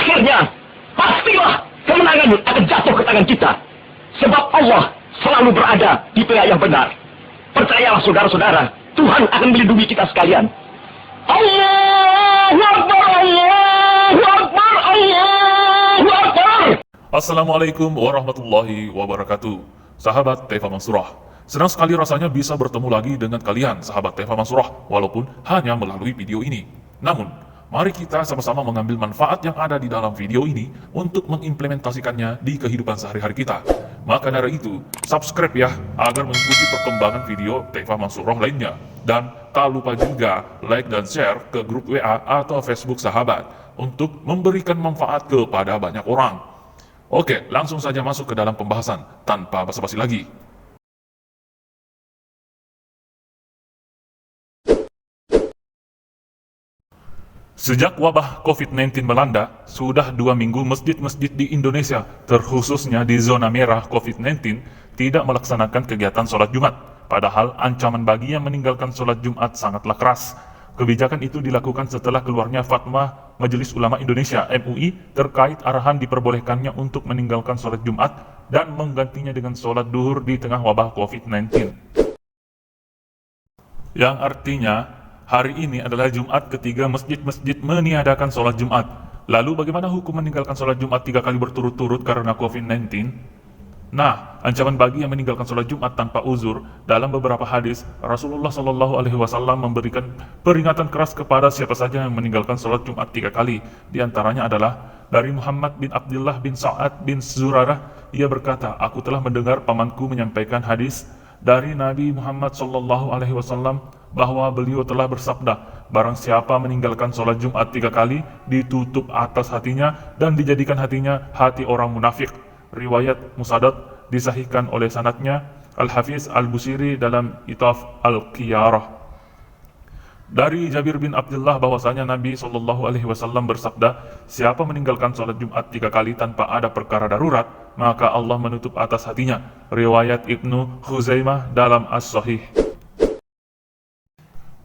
akhirnya pastilah kemenangan akan jatuh ke tangan kita. Sebab Allah selalu berada di pihak yang benar. Percayalah saudara-saudara, Tuhan akan melindungi kita sekalian. Allahu Akbar, Allahu Akbar, Allahu Akbar. Assalamualaikum warahmatullahi wabarakatuh. Sahabat Taifa Mansurah, senang sekali rasanya bisa bertemu lagi dengan kalian, sahabat Taifa Mansurah, walaupun hanya melalui video ini. Namun, mari kita sama-sama mengambil manfaat yang ada di dalam video ini untuk mengimplementasikannya di kehidupan sehari-hari kita. Maka dari itu, subscribe ya, agar mengikuti perkembangan video Taifa Mansurah lainnya. Dan tak lupa juga like dan share ke grup WA atau Facebook sahabat untuk memberikan manfaat kepada banyak orang. Oke, langsung saja masuk ke dalam pembahasan tanpa basa-basi lagi. Sejak wabah COVID-19 melanda, sudah 2 minggu masjid-masjid di Indonesia, terkhususnya di zona merah COVID-19, tidak melaksanakan kegiatan sholat Jumat. Padahal ancaman bagi yang meninggalkan sholat Jumat sangatlah keras. Kebijakan itu dilakukan setelah keluarnya fatwa Majelis Ulama Indonesia (MUI) terkait arahan diperbolehkannya untuk meninggalkan sholat Jumat dan menggantinya dengan sholat duhur di tengah wabah COVID-19. Yang artinya, hari ini adalah Jumat ketiga masjid-masjid meniadakan sholat Jumat. Lalu bagaimana hukum meninggalkan sholat Jumat 3 kali berturut-turut karena COVID-19? Nah, ancaman bagi yang meninggalkan sholat Jumat tanpa uzur, dalam beberapa hadis, Rasulullah SAW memberikan peringatan keras kepada siapa saja yang meninggalkan sholat Jumat 3 kali. Di antaranya adalah dari Muhammad bin Abdullah bin Sa'ad bin Zurarah. Ia berkata, aku telah mendengar pamanku menyampaikan hadis dari Nabi Muhammad SAW bahwa beliau telah bersabda, barang siapa meninggalkan sholat Jumat 3 kali, ditutup atas hatinya dan dijadikan hatinya hati orang munafik. Riwayat Musaddad disahihkan oleh sanadnya Al-Hafiz Al-Busiri dalam Itaf Al-Qiyarah. Dari Jabir bin Abdullah bahwasanya Nabi SAW bersabda, siapa meninggalkan sholat Jumat 3 kali tanpa ada perkara darurat, maka Allah menutup atas hatinya. Riwayat Ibnu Khuzaimah dalam As-Sahih.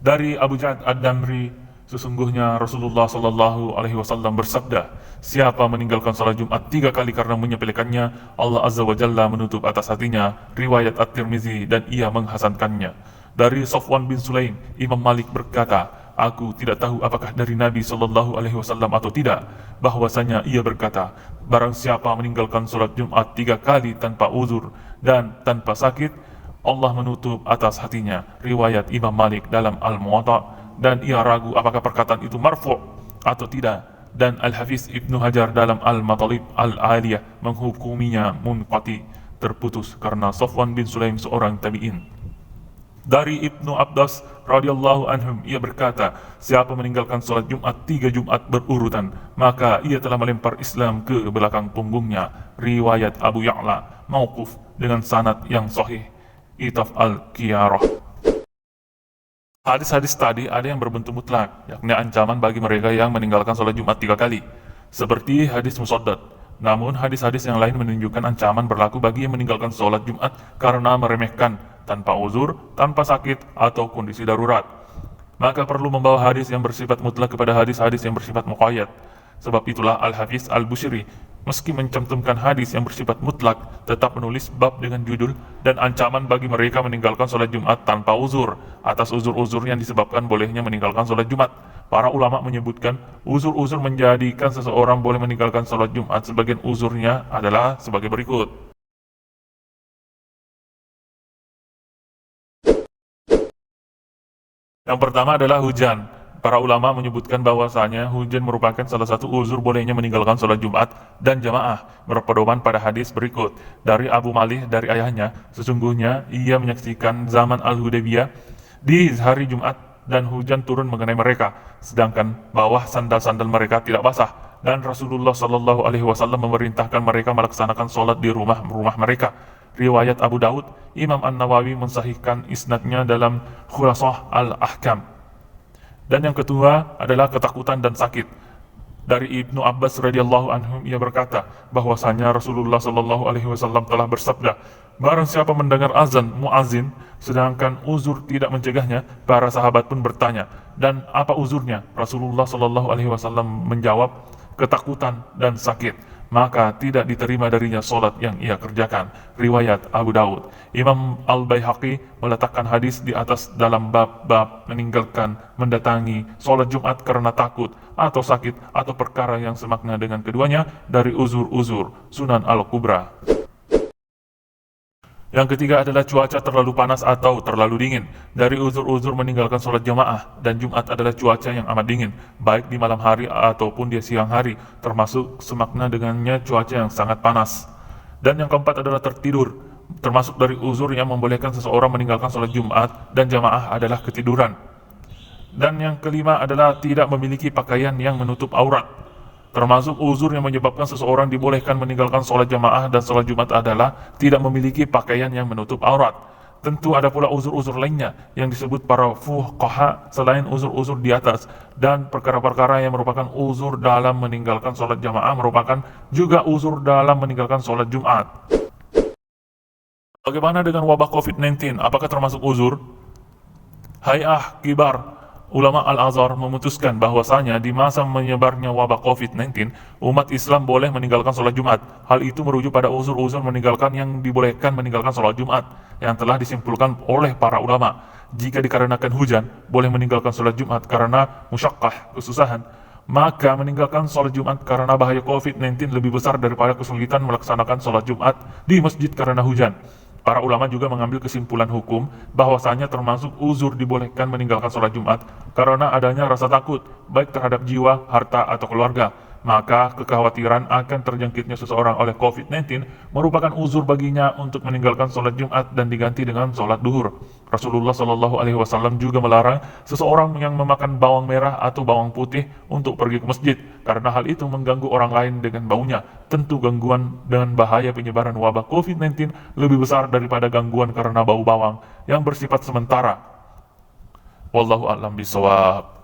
Dari Abu Ja'ad Ad-Damri, sesungguhnya Rasulullah SAW bersabda, siapa meninggalkan sholat Jumat 3 kali karena menyepelekannya, Allah Azza wa Jalla menutup atas hatinya. Riwayat At-Tirmizi dan ia menghasankannya. Dari Safwan bin Sulaim, Imam Malik berkata, aku tidak tahu apakah dari Nabi SAW atau tidak, bahwasanya ia berkata, barang siapa meninggalkan sholat Jumat 3 kali tanpa uzur dan tanpa sakit, Allah menutup atas hatinya. Riwayat Imam Malik dalam Al-Muwatta, dan ia ragu apakah perkataan itu marfu' atau tidak. Dan Al-Hafiz Ibnu Hajar dalam Al-Matalib Al-Aliyah menghukuminya munqati, terputus karena Safwan bin Sulaim seorang tabi'in. Dari Ibnu Abbas radhiyallahu anhum, ia berkata, siapa meninggalkan sholat Jumat 3 Jumat berurutan, maka ia telah melempar Islam ke belakang punggungnya. Riwayat Abu Ya'la mauquf dengan sanad yang sahih. Itaf Al-Qiyarah. Hadis-hadis tadi ada yang berbentuk mutlak, yakni ancaman bagi mereka yang meninggalkan sholat Jumat 3 kali, seperti hadis Musaddad. Namun hadis-hadis yang lain menunjukkan ancaman berlaku bagi yang meninggalkan sholat Jumat karena meremehkan, tanpa uzur, tanpa sakit, atau kondisi darurat. Maka perlu membawa hadis yang bersifat mutlak kepada hadis-hadis yang bersifat muqayyad. Sebab itulah Al-Hafiz Al-Busiri, meski mencantumkan hadis yang bersifat mutlak, tetap menulis bab dengan judul dan ancaman bagi mereka meninggalkan sholat Jumat tanpa uzur, atas uzur-uzur yang disebabkan bolehnya meninggalkan sholat Jumat. Para ulama menyebutkan uzur-uzur menjadikan seseorang boleh meninggalkan sholat Jumat. Sebagian uzurnya adalah sebagai berikut. Yang pertama adalah hujan. Para ulama menyebutkan bahwasanya hujan merupakan salah satu uzur bolehnya meninggalkan sholat Jumat dan jamaah, berpedoman pada hadis berikut. Dari Abu Malih dari ayahnya, sesungguhnya ia menyaksikan zaman Al-Hudaybiyah di hari Jumat dan hujan turun mengenai mereka, sedangkan bawah sandal-sandal mereka tidak basah, dan Rasulullah SAW memerintahkan mereka melaksanakan sholat di rumah-rumah mereka. Riwayat Abu Daud, Imam An-Nawawi mensahihkan isnadnya dalam Khulasah Al-Ahkam. Dan yang kedua adalah ketakutan dan sakit. Dari Ibnu Abbas radhiyallahu anhum, ia berkata bahwasanya Rasulullah SAW telah bersabda, barang siapa mendengar azan muazin sedangkan uzur tidak mencegahnya, para sahabat pun bertanya, dan apa uzurnya? Rasulullah SAW menjawab, ketakutan, dan sakit, maka tidak diterima darinya solat yang ia kerjakan. Riwayat Abu Daud. Imam Al-Baihaqi meletakkan hadis di atas dalam bab-bab meninggalkan mendatangi solat Jumat karena takut atau sakit atau perkara yang semakna dengan keduanya dari uzur-uzur. Sunan Al-Kubra. Yang ketiga adalah cuaca terlalu panas atau terlalu dingin. Dari uzur-uzur meninggalkan sholat jamaah, dan Jumat adalah cuaca yang amat dingin, baik di malam hari ataupun di siang hari, termasuk semakna dengannya cuaca yang sangat panas. Dan yang keempat adalah tertidur, termasuk dari uzur yang membolehkan seseorang meninggalkan sholat Jumat dan jamaah adalah ketiduran. Dan yang kelima adalah tidak memiliki pakaian yang menutup aurat. Termasuk uzur yang menyebabkan seseorang dibolehkan meninggalkan sholat jamaah dan sholat Jumat adalah tidak memiliki pakaian yang menutup aurat. Tentu ada pula uzur-uzur lainnya yang disebut para fuqaha selain uzur-uzur di atas, dan perkara-perkara yang merupakan uzur dalam meninggalkan sholat jamaah merupakan juga uzur dalam meninggalkan sholat Jumat. Bagaimana dengan wabah COVID-19? Apakah termasuk uzur? Hay'ah Kibar Ulama Al-Azhar memutuskan bahwasanya di masa menyebarnya wabah COVID-19, umat Islam boleh meninggalkan sholat Jumat. Hal itu merujuk pada uzur-uzur meninggalkan yang dibolehkan meninggalkan sholat Jumat, yang telah disimpulkan oleh para ulama. Jika dikarenakan hujan, boleh meninggalkan sholat Jumat karena musyaqqah, kesusahan. Maka meninggalkan sholat Jumat karena bahaya COVID-19 lebih besar daripada kesulitan melaksanakan sholat Jumat di masjid karena hujan. Para ulama juga mengambil kesimpulan hukum bahwasanya termasuk uzur dibolehkan meninggalkan sholat Jumat karena adanya rasa takut, baik terhadap jiwa, harta, atau keluarga. Maka kekhawatiran akan terjangkitnya seseorang oleh COVID-19 merupakan uzur baginya untuk meninggalkan sholat Jumat dan diganti dengan sholat duhur. Rasulullah Shallallahu Alaihi Wasallam juga melarang seseorang yang memakan bawang merah atau bawang putih untuk pergi ke masjid karena hal itu mengganggu orang lain dengan baunya. Tentu gangguan dan bahaya penyebaran wabah COVID-19 lebih besar daripada gangguan karena bau bawang yang bersifat sementara. Wallahu a'lam bishawab.